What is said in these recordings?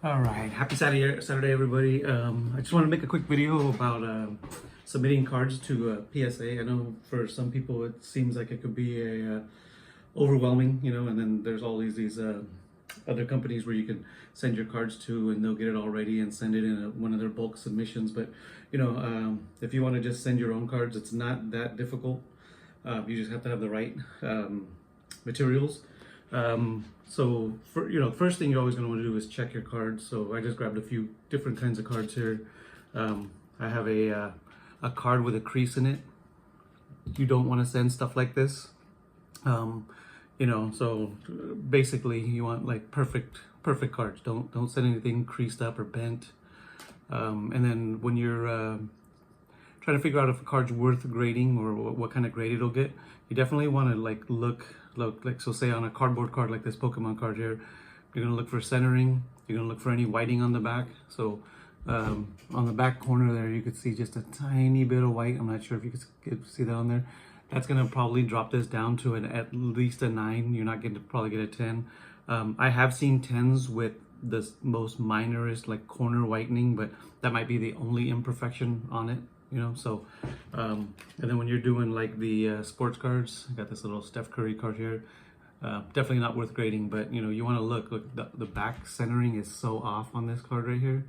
All right, happy Saturday, everybody. I just want to make a quick video about submitting cards to PSA. I know for some people it seems like it could be a overwhelming, and then there's all these other companies where you can send your cards to, and they'll get it all ready and send it in one of their bulk submissions. But if you want to just send your own cards, it's not that difficult. You just have to have the right materials. First thing you're always going to want to do is check your cards. So I just grabbed a few different kinds of cards here. I have a card with a crease in it. You don't want to send stuff like this. So basically you want like perfect cards. Don't send anything creased up or bent. And then when you're trying to figure out if a card's worth grading or what kind of grade it'll get, you definitely want to look like, so say on a cardboard card like this Pokemon card here, you're going to look for centering, you're going to look for any whiting on the back. So on the back corner there you could see just a tiny bit of white. I'm not sure if you could see that on there. That's going to probably drop this down to at least a 9. You're not going to probably get a 10. I have seen 10s with the most minorest like corner whitening, but that might be the only imperfection on it. And then when you're doing like the sports cards, I got this little Steph Curry card here. Definitely not worth grading, but you want to look the back centering is so off on this card right here.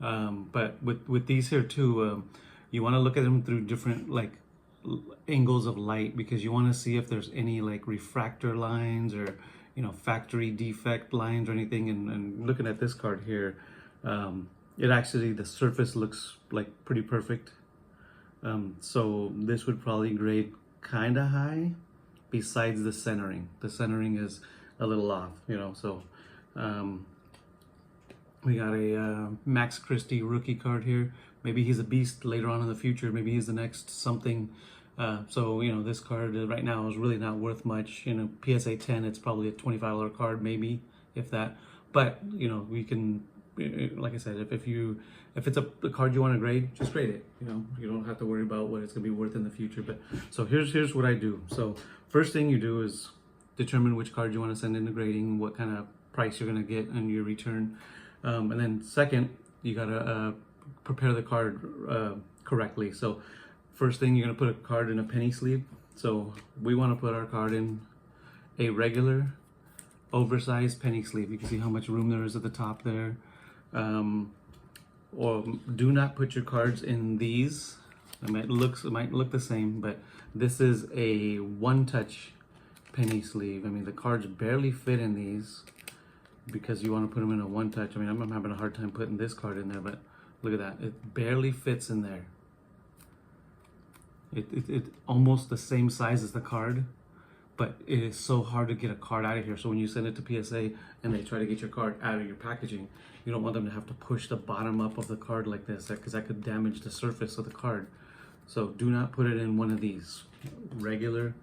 But with these here too, you want to look at them through different like angles of light, because you want to see if there's any like refractor lines or factory defect lines or anything. And looking at this card here, it actually, the surface looks like pretty perfect. So this would probably grade kind of high, besides the centering. The centering is a little off, so we got a Max Christie rookie card here. Maybe he's a beast later on in the future. Maybe he's the next something. This card right now is really not worth much. PSA 10, it's probably a $25 card, maybe, if that. But we can, like I said, if it's a card you want to grade, just grade it. You don't have to worry about what it's gonna be worth in the future. But so here's what I do. So first thing you do is determine which card you want to send into grading, what kind of price you're gonna get on your return, and then second, you gotta prepare the card correctly. So first thing, you're gonna put a card in a penny sleeve. So we want to put our card in a regular oversized penny sleeve. You can see how much room there is at the top there. Or do not put your cards in these. It might look the same, but this is a one-touch penny sleeve. I mean, the cards barely fit in these because you want to put them in a one-touch. I mean, I'm having a hard time putting this card in there, but look at that. It barely fits in there. It's almost the same size as the card, but it is so hard to get a card out of here. So when you send it to PSA and they try to get your card out of your packaging, you don't want them to have to push the bottom up of the card like this, because that could damage the surface of the card. So do not put it in one of these regular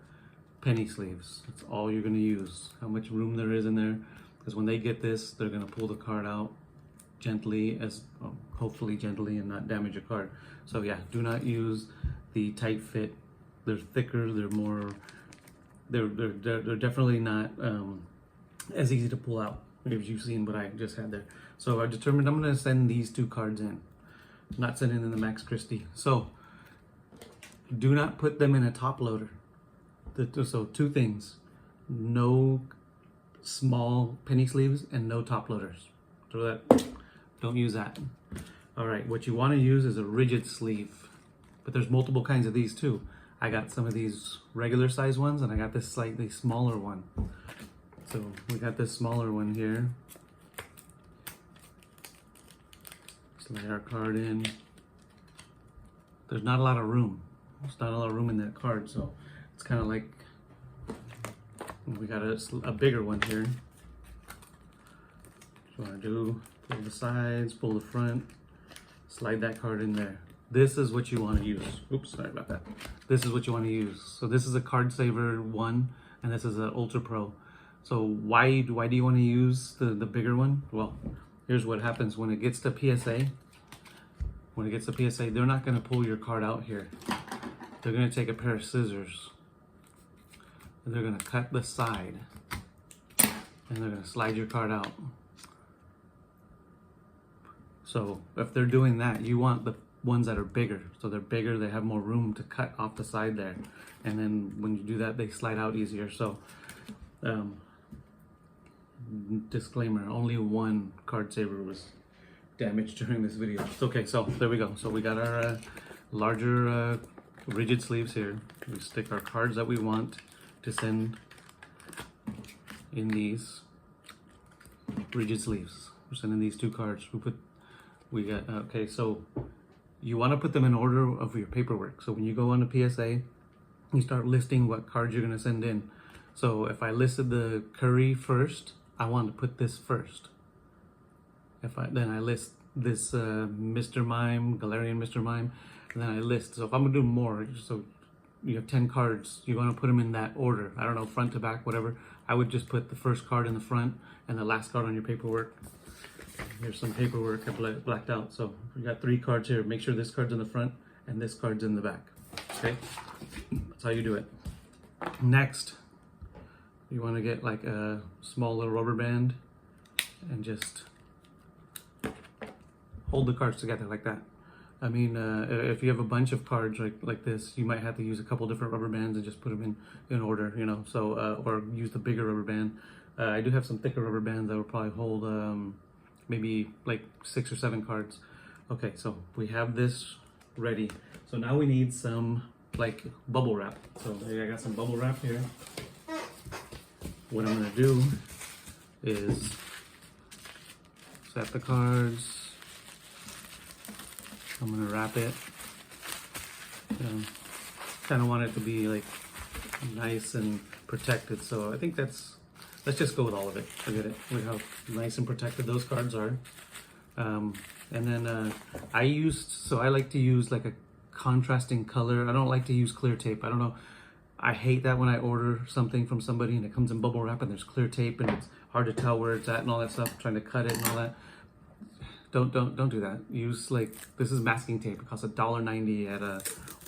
penny sleeves. That's all you're going to use. How much room there is in there, because when they get this, they're going to pull the card out gently, hopefully gently, and not damage your card. So yeah, do not use the tight fit. They're thicker, they're more, they're definitely not as easy to pull out, as you've seen what I just had there. So I determined I'm going to send these two cards in, not sending in the Max Christie. So do not put them in a top loader. So two things: no small penny sleeves and no top loaders. Throw that, don't use that. All right, what you want to use is a rigid sleeve, but there's multiple kinds of these too. I got some of these regular size ones, and I got this slightly smaller one. So we got this smaller one here. Slide our card in. There's not a lot of room. There's not a lot of room in that card, so it's kind of like we got a bigger one here. What you want to do, pull the sides, pull the front, slide that card in there. This is what you want to use. Oops, sorry about that. This is what you want to use. So this is a Card Saver 1, and this is an Ultra Pro. So why do you want to use the bigger one? Well, here's what happens when it gets to PSA. When it gets to PSA, they're not going to pull your card out here. They're going to take a pair of scissors, and they're going to cut the side, and they're going to slide your card out. So if they're doing that, you want the ones that are bigger. So they're bigger, they have more room to cut off the side there. And then when you do that, they slide out easier. So disclaimer, only one card saver was damaged during this video. Okay, so there we go. So we got our larger rigid sleeves here. We stick our cards that we want to send in these rigid sleeves. We're sending these 2 cards. We got okay, so you want to put them in order of your paperwork. So when you go on a PSA, you start listing what cards you're going to send in. So if I listed the Curry first, I want to put this first. Then I list this Mr. Mime, Galarian Mr. Mime, and then I list. So if I'm gonna do more, so you have 10 cards, you want to put them in that order. I don't know, front to back, whatever. I would just put the first card in the front and the last card on your paperwork. Here's some paperwork I blacked out. So we got 3 cards here. Make sure this card's in the front and this card's in the back. Okay, that's how you do it. Next, you want to get like a small little rubber band and just hold the cards together like that. I mean, if you have a bunch of cards like this, you might have to use a couple different rubber bands and just put them in order, you know. So or use the bigger rubber band. I do have some thicker rubber bands that will probably hold maybe like 6 or 7 cards. Okay, so we have this ready. So now we need some like bubble wrap. So I got some bubble wrap here. What I'm gonna do is set the cards. I'm gonna wrap it. Kind of want it to be like nice and protected. So I think let's just go with all of it. Look at it. Look how nice and protected those cards are. And then I like to use like a contrasting color. I don't like to use clear tape. I don't know. I hate that when I order something from somebody and it comes in bubble wrap and there's clear tape and it's hard to tell where it's at and all that stuff, trying to cut it and all that. Don't do that. Use like, this is masking tape. It costs $1.90 at a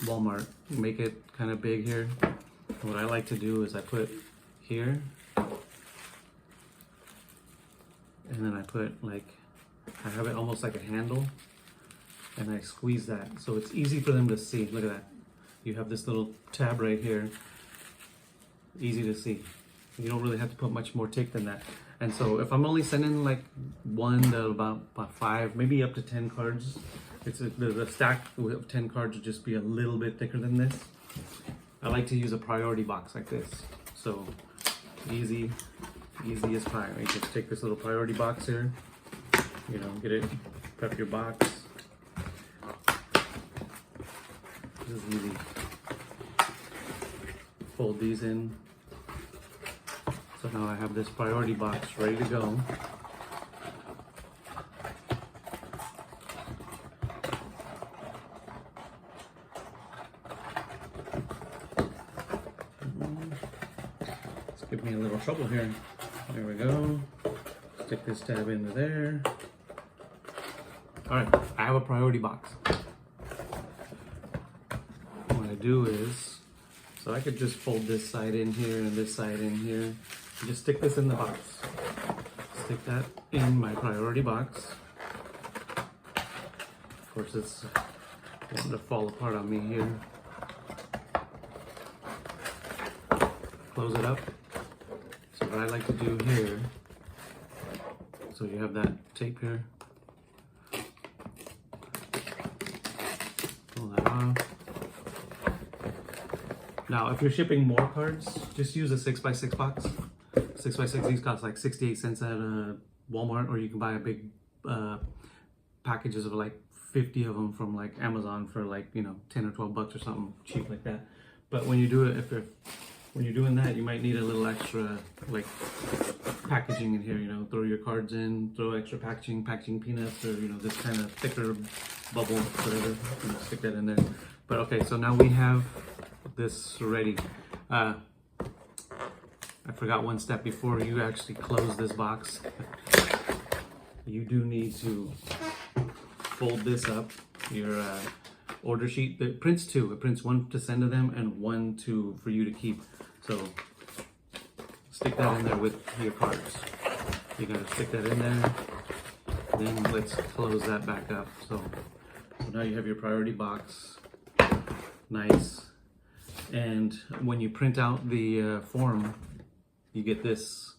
Walmart. Make it kind of big here. And what I like to do is I put here and then I put like, I have it almost like a handle and I squeeze that. So it's easy for them to see. Look at that. You have this little tab right here. Easy to see. You don't really have to put much more tape than that. And so if I'm only sending like 1 to about 5, maybe up to 10 cards, the stack of 10 cards would just be a little bit thicker than this. I like to use a priority box like this. So easy as pie. Right? Just take this little priority box here. You know, get it, prep your box. This is easy. Fold these in. So now I have this priority box ready to go. It's giving me a little trouble here. There we go. Stick this tab into there. All right, I have a priority box. What I do is, so I could just fold this side in here and this side in here. And just stick this in the box. Stick that in my priority box. Of course, it's wanting to fall apart on me here. Close it up. So what I like to do here, so you have that tape here. Pull that off. Now, if you're shipping more cards, just use a 6x6 box. 6x6, these cost like 68 cents at Walmart, or you can buy a big packages of like 50 of them from like Amazon for like, you know, 10 or 12 bucks or something cheap like that. But when you do it, when you're doing that, you might need a little extra like packaging in here, you know, throw your cards in, throw extra packaging peanuts, or, you know, this kind of thicker bubble, whatever, you know, stick that in there. But okay, so now we have this ready. I forgot one step before you actually close this box. You do need to fold this up, your order sheet. It prints 2. It prints 1 to send to them and 1 for you to keep. So stick that in there with your cards. You gotta stick that in there, then let's close that back up. So now you have your priority box. Nice. And when you print out the form, you get this.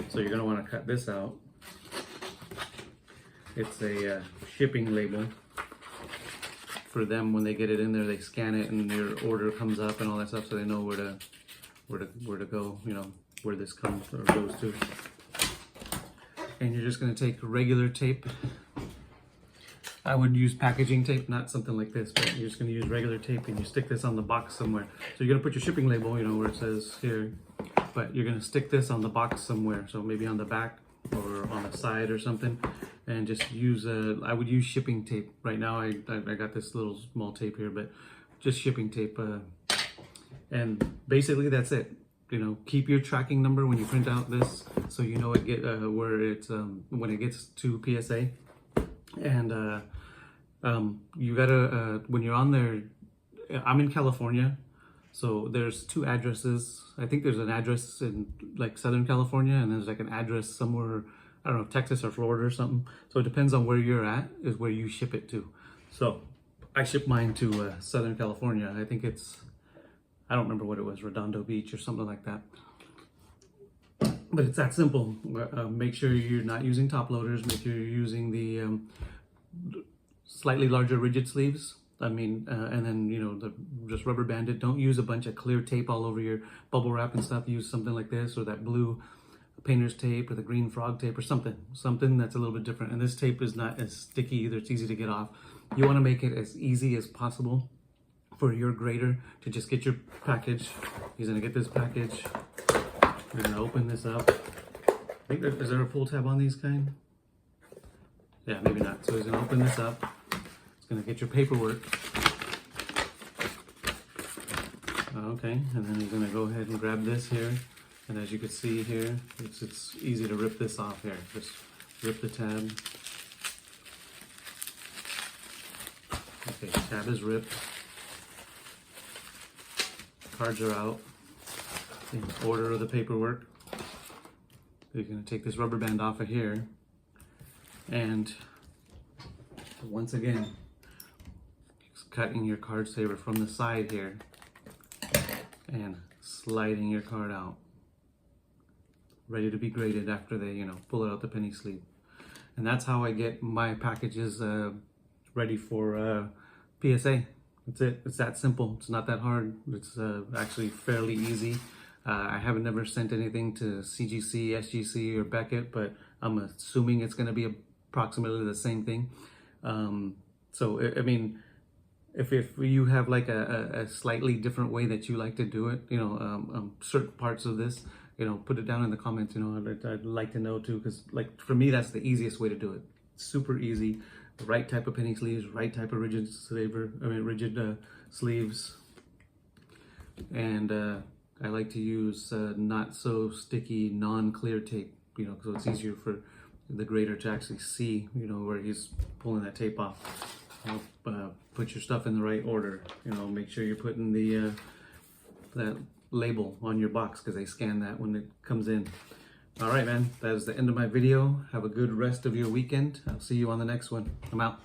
So you're going to want to cut this out. It's a shipping label. For them, when they get it in there, they scan it and your order comes up and all that stuff, so they know where to go, you know, where this comes or goes to. And you're just going to take regular tape. I would use packaging tape, not something like this, but you're just going to use regular tape and you stick this on the box somewhere. So you're going to put your shipping label, you know, where it says here, but you're going to stick this on the box somewhere. So maybe on the back or on the side or something, and just use I would use shipping tape. Right now I got this little small tape here, but just shipping tape. And basically that's it. You know, keep your tracking number when you print out this, so you know where it's when it gets to PSA. And you gotta when you're on there, I'm in California, so there's two addresses. I think there's an address in like Southern California, and there's like an address somewhere, I don't know, Texas or Florida or something. So it depends on where you're at is where you ship it to. So I ship mine to Southern California. I think it's, I don't remember what it was, Redondo Beach or something like that. But it's that simple. Make sure you're not using top loaders. Make sure you're using the slightly larger rigid sleeves. I mean, and then, you know, just rubber band it. Don't use a bunch of clear tape all over your bubble wrap and stuff. Use something like this, or that blue painter's tape, or the green frog tape, or something that's a little bit different. And this tape is not as sticky either. It's easy to get off. You want to make it as easy as possible for your grader to just get your package. He's going to get this package. We're going to open this up. I think is there a pull tab on these kind? Yeah, maybe not. So he's going to open this up. He's going to get your paperwork. Okay, and then he's going to go ahead and grab this here. And as you can see here, it's easy to rip this off here. Just rip the tab. Okay, tab is ripped. Cards are out. In order of the paperwork. You're going to take this rubber band off of here. And once again, cutting your card saver from the side here and sliding your card out. Ready to be graded after they, you know, pull it out the penny sleeve. And that's how I get my packages ready for PSA. That's it. It's that simple. It's not that hard. It's actually fairly easy. I haven't never sent anything to CGC, SGC, or Beckett, but I'm assuming it's going to be approximately the same thing. So, I mean, if you have like a slightly different way that you like to do it, you know, certain parts of this, you know, put it down in the comments. You know, I'd like to know too, because like for me, that's the easiest way to do it. Super easy. The right type of penny sleeves, right type of rigid sleeves, and I like to use not so sticky, non-clear tape. You know, so it's easier for the grader to actually see, you know, where he's pulling that tape off. Put your stuff in the right order. You know, make sure you're putting the that label on your box, because they scan that when it comes in. All right, man, that is the end of my video. Have a good rest of your weekend. I'll see you on the next one. I'm out.